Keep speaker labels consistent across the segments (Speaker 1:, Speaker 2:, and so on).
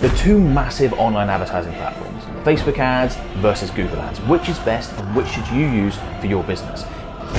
Speaker 1: The two massive online advertising platforms, Facebook ads versus Google ads. Which is best and which should you use for your business?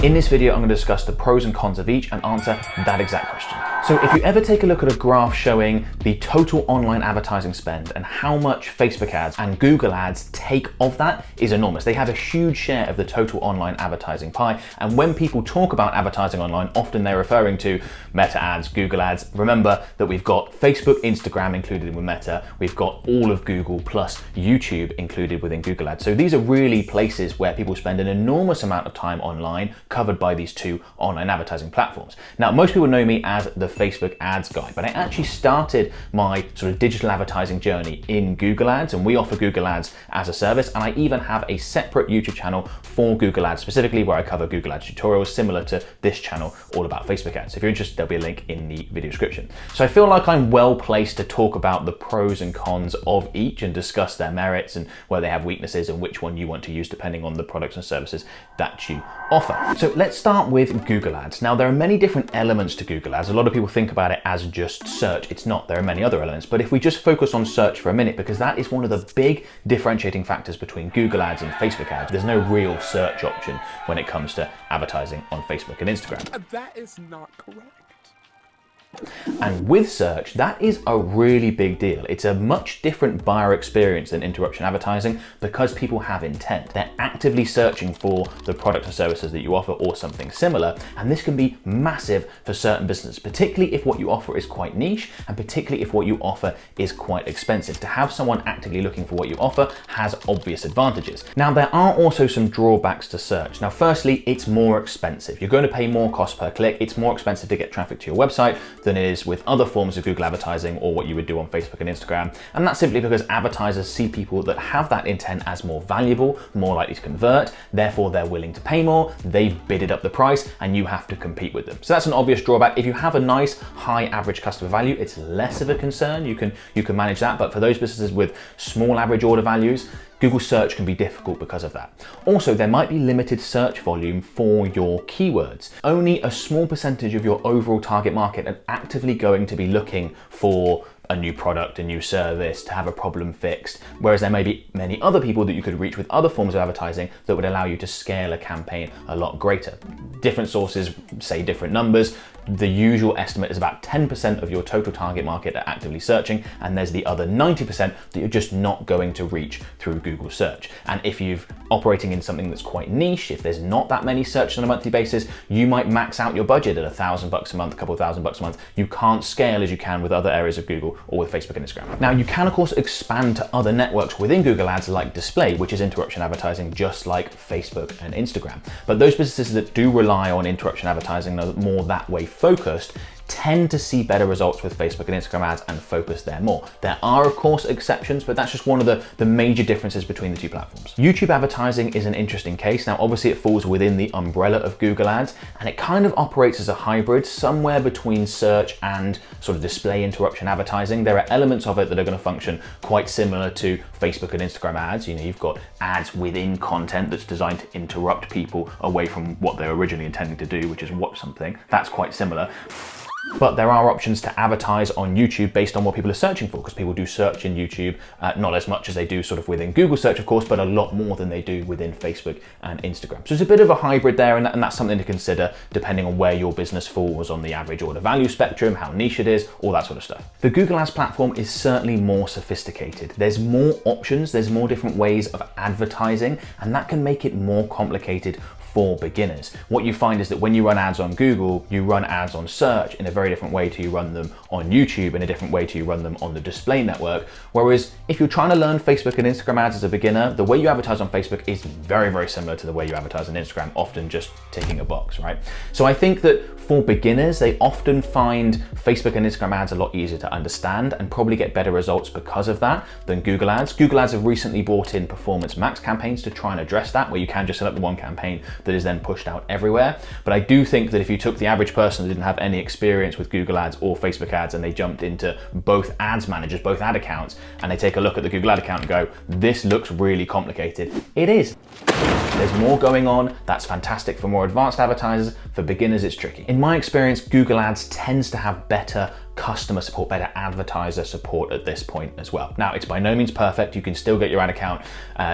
Speaker 1: In this video, I'm going to discuss the pros and cons of each and answer that exact question. So if you ever take a look at a graph showing the total online advertising spend and how much Facebook ads and Google ads take of that is enormous. They have a huge share of the total online advertising pie. And when people talk about advertising online, often they're referring to Meta ads, Google ads. Remember that we've got Facebook, Instagram included with Meta. We've got all of Google plus YouTube included within Google ads. So these are really places where people spend an enormous amount of time online covered by these two online advertising platforms. Now, most people know me as the Facebook ads guy, but I actually started my sort of digital advertising journey in Google ads, and we offer Google ads as a service. And I even have a separate YouTube channel for Google ads, specifically where I cover Google ads tutorials similar to this channel, all about Facebook ads. If you're interested, there'll be a link in the video description. So I feel like I'm well placed to talk about the pros and cons of each and discuss their merits and where they have weaknesses and which one you want to use depending on the products and services that you offer. So let's start with Google ads. Now, there are many different elements to Google ads. A lot of people think about it as just search. It's not. There are many other elements. But if we just focus on search for a minute, because that is one of the big differentiating factors between Google ads and Facebook ads. There's no real search option when it comes to advertising on Facebook and Instagram.
Speaker 2: That is not correct.
Speaker 1: And with search, that is a really big deal. It's a much different buyer experience than interruption advertising because people have intent. They're actively searching for the product or services that you offer or something similar. And this can be massive for certain businesses, particularly if what you offer is quite niche and particularly if what you offer is quite expensive. To have someone actively looking for what you offer has obvious advantages. Now, there are also some drawbacks to search. Now, firstly, it's more expensive. You're going to pay more cost per click. It's more expensive to get traffic to your website than it is with other forms of Google advertising or what you would do on Facebook and Instagram. And that's simply because advertisers see people that have that intent as more valuable, more likely to convert, therefore they're willing to pay more, they've bidded up the price, and you have to compete with them. So that's an obvious drawback. If you have a nice high average customer value, it's less of a concern. You can manage that, but for those businesses with small average order values, Google search can be difficult because of that. Also, there might be limited search volume for your keywords. Only a small percentage of your overall target market are actively going to be looking for a new product, a new service, to have a problem fixed, whereas there may be many other people that you could reach with other forms of advertising that would allow you to scale a campaign a lot greater. Different sources say different numbers. The usual estimate is about 10% of your total target market are actively searching, and there's the other 90% that you're just not going to reach through Google search. And if you're operating in something that's quite niche, if there's not that many searches on a monthly basis, you might max out your budget at $1,000 a month, a couple $1,000 a month. You can't scale as you can with other areas of Google or with Facebook and Instagram. Now, you can of course expand to other networks within Google ads like display, which is interruption advertising just like Facebook and Instagram. But those businesses that do rely on interruption advertising are more that way focused tend to see better results with Facebook and Instagram ads and focus there more. There are of course exceptions, but that's just one of the major differences between the two platforms. YouTube advertising is an interesting case. Now, obviously it falls within the umbrella of Google ads, and it kind of operates as a hybrid somewhere between search and sort of display interruption advertising. There are elements of it that are going to function quite similar to Facebook and Instagram ads. You know, you've got ads within content that's designed to interrupt people away from what they're originally intending to do, which is watch something. That's quite similar. But there are options to advertise on YouTube based on what people are searching for, because people do search in YouTube, not as much as they do sort of within Google search, of course, but a lot more than they do within Facebook and Instagram. So it's a bit of a hybrid there, and that's something to consider depending on where your business falls on the average order value spectrum, how niche it is, all that sort of stuff. The Google Ads platform is certainly more sophisticated. There's more options, there's more different ways of advertising, and that can make it more complicated for beginners. What you find is that when you run ads on Google, you run ads on search in a very different way to you run them on YouTube, in a different way to you run them on the display network. Whereas if you're trying to learn Facebook and Instagram ads as a beginner, the way you advertise on Facebook is very, very similar to the way you advertise on Instagram, often just ticking a box, right? So I think that for beginners, they often find Facebook and Instagram ads a lot easier to understand and probably get better results because of that than Google ads. Google ads have recently brought in performance max campaigns to try and address that, where you can just set up the one campaign that is then pushed out everywhere. But I do think that if you took the average person that didn't have any experience with Google ads or Facebook ads and they jumped into both ads managers, both ad accounts, and they take a look at the Google ad account and go, this looks really complicated. It is. There's more going on. That's fantastic for more advanced advertisers. For beginners, it's tricky. In my experience, Google ads tends to have better customer support, better advertiser support at this point as well. Now, it's by no means perfect. You can still get your ad account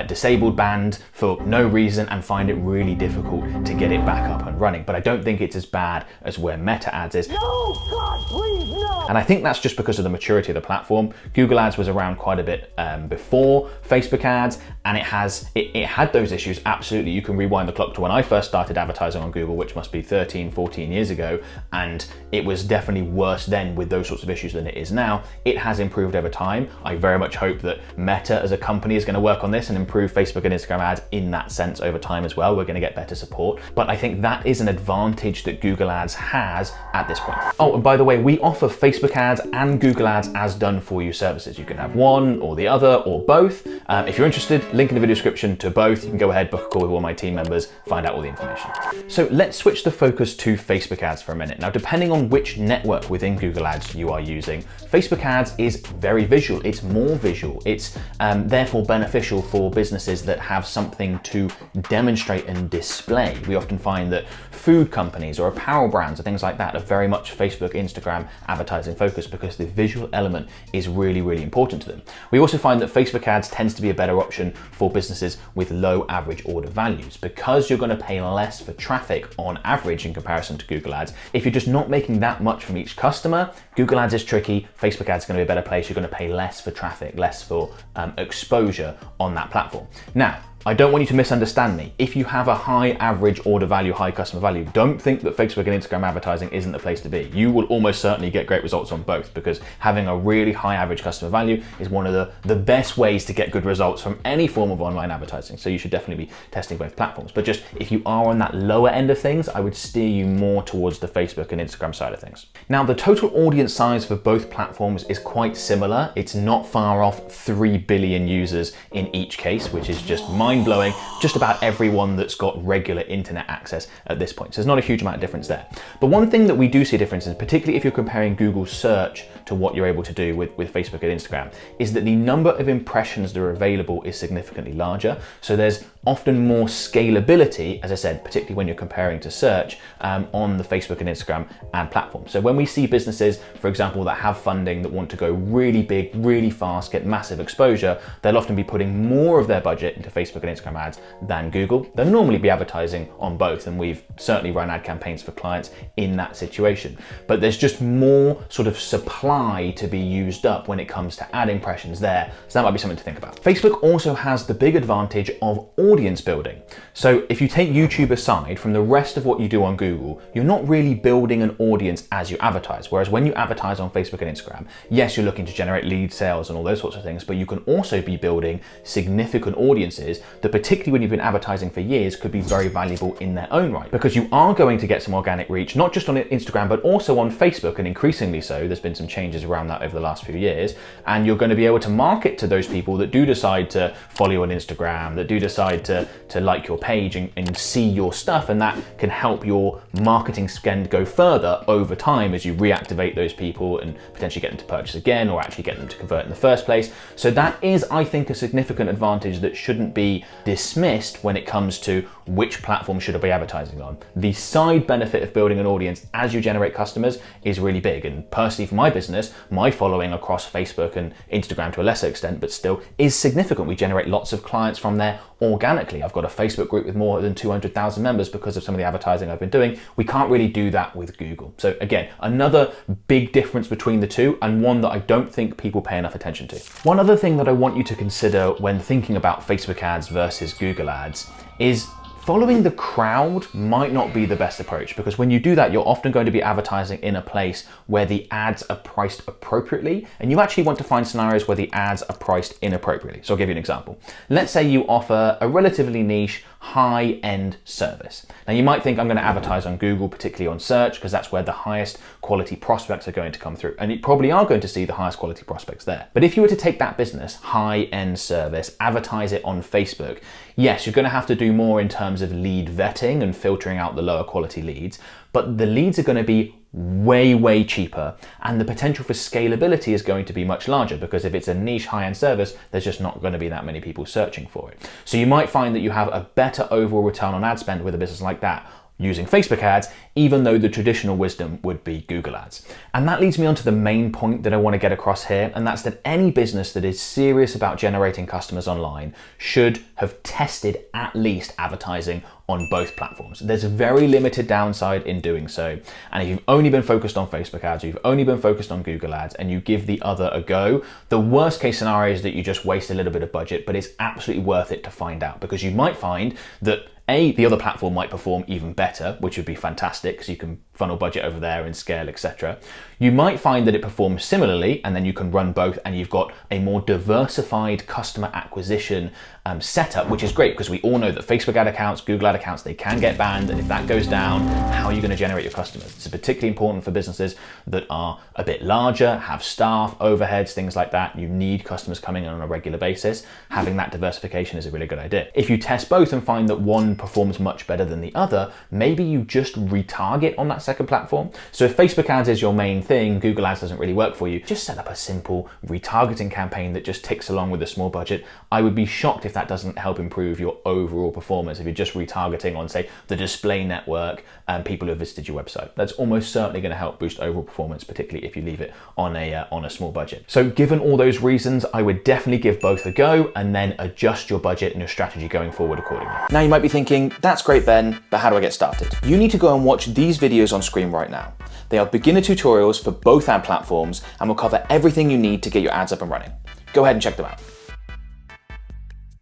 Speaker 1: disabled, banned for no reason, and find it really difficult to get it back up and running. But I don't think it's as bad as where Meta Ads is. No, God, please, no! And I think that's just because of the maturity of the platform. Google Ads was around quite a bit before Facebook Ads, and it had those issues. Absolutely, you can rewind the clock to when I first started advertising on Google, which must be 13, 14 years ago, and it was definitely worse then with those sorts of issues than it is now. It has improved over time. I very much hope that Meta as a company is going to work on this and improve Facebook and Instagram ads in that sense over time as well. We're going to get better support, but I think that is an advantage that Google Ads has at this point. Oh, and by the way, we offer Facebook Ads and Google Ads as done for you services. You can have one or the other or both. If you're interested, link in the video description to both. You can go ahead, book a call with one of my team members, find out all the information. So let's switch the focus to Facebook Ads for a minute. Now, depending on which network within Google Ads you are using, Facebook Ads is very visual. It's more visual. It's therefore beneficial for businesses that have something to demonstrate and display. We often find that food companies or apparel brands or things like that are very much Facebook, Instagram advertising focused because the visual element is really, really important to them. We also find that Facebook Ads tends to be a better option for businesses with low average order values because you're going to pay less for traffic on average in comparison to Google Ads. If you're just not making that much from each customer, Google Ads is tricky. Facebook Ads is going to be a better place. You're going to pay less for traffic, less for exposure on that platform. Now, I don't want you to misunderstand me. If you have a high average order value, high customer value, don't think that Facebook and Instagram advertising isn't the place to be. You will almost certainly get great results on both because having a really high average customer value is one of the best ways to get good results from any form of online advertising. So you should definitely be testing both platforms. But just if you are on that lower end of things, I would steer you more towards the Facebook and Instagram side of things. Now, the total audience size for both platforms is quite similar. It's not far off 3 billion users in each case, which is just mind-blowing. Just about everyone that's got regular internet access at this point. So there's not a huge amount of difference there. But one thing that we do see a difference in, particularly if you're comparing Google search to what you're able to do with Facebook and Instagram, is that the number of impressions that are available is significantly larger. So there's often more scalability, as I said, particularly when you're comparing to search on the Facebook and Instagram ad platform. So when we see businesses, for example, that have funding that want to go really big, really fast, get massive exposure, they'll often be putting more of their budget into Facebook and Instagram ads than Google. They'll normally be advertising on both, and we've certainly run ad campaigns for clients in that situation. But there's just more sort of supply to be used up when it comes to ad impressions there. So that might be something to think about. Facebook also has the big advantage of audience building. So if you take YouTube aside from the rest of what you do on Google, you're not really building an audience as you advertise. Whereas when you advertise on Facebook and Instagram, yes, you're looking to generate lead sales and all those sorts of things, but you can also be building significant audiences that, particularly when you've been advertising for years, could be very valuable in their own right, because you are going to get some organic reach, not just on Instagram, but also on Facebook, and increasingly so. There's been some changes around that over the last few years, and you're going to be able to market to those people that do decide to follow you on Instagram, that do decide to like your page and see your stuff, and that can help your marketing spend go further over time as you reactivate those people and potentially get them to purchase again or actually get them to convert in the first place. So that is, I think, a significant advantage that shouldn't be dismissed when it comes to which platform should I be advertising on. The side benefit of building an audience as you generate customers is really big, and personally for my business, my following across Facebook and Instagram to a lesser extent, but still, is significant. We generate lots of clients from there organically. I've got a Facebook group with more than 200,000 members because of some of the advertising I've been doing. We can't really do that with Google. So again, another big difference between the two, and one that I don't think people pay enough attention to. One other thing that I want you to consider when thinking about Facebook ads versus Google ads is following the crowd might not be the best approach, because when you do that, you're often going to be advertising in a place where the ads are priced appropriately, and you actually want to find scenarios where the ads are priced inappropriately. So I'll give you an example. Let's say you offer a relatively niche, high-end service. Now you might think I'm going to advertise on Google, particularly on search, because that's where the highest quality prospects are going to come through, and you probably are going to see the highest quality prospects there. But if you were to take that business, high-end service, advertise it on Facebook, yes, you're going to have to do more in terms of lead vetting and filtering out the lower quality leads, but the leads are going to be way cheaper, and the potential for scalability is going to be much larger, because if it's a niche high-end service, there's just not going to be that many people searching for it. So you might find that you have a better overall return on ad spend with a business like that using Facebook ads, even though the traditional wisdom would be Google ads. And that leads me on to the main point that I want to get across here, and that's that any business that is serious about generating customers online should have tested at least advertising on both platforms. There's a very limited downside in doing so. And if you've only been focused on Facebook ads, or you've only been focused on Google ads, and you give the other a go, the worst case scenario is that you just waste a little bit of budget, but it's absolutely worth it to find out, because you might find that the other platform might perform even better, which would be fantastic because you can funnel budget over there and scale, etc. You might find that it performs similarly, and then you can run both, and you've got a more diversified customer acquisition setup, which is great because we all know that Facebook ad accounts, Google ad accounts, they can get banned, and if that goes down, how are you going to generate your customers? It's particularly important for businesses that are a bit larger, have staff, overheads, things like that. You need customers coming in on a regular basis. Having that diversification is a really good idea. If you test both and find that one performs much better than the other, maybe you just retarget on that second platform. So if Facebook ads is your main thing, Google ads doesn't really work for you, just set up a simple retargeting campaign that just ticks along with a small budget. I would be shocked if that doesn't help improve your overall performance if you're just retargeting on, say, the display network and people who have visited your website. That's almost certainly going to help boost overall performance, particularly if you leave it on a small budget. So given all those reasons, I would definitely give both a go and then adjust your budget and your strategy going forward accordingly. Now you might be thinking, that's great, Ben, but how do I get started? You need to go and watch these videos on screen right now. They are beginner tutorials for both ad platforms and will cover everything you need to get your ads up and running. Go ahead and check them out.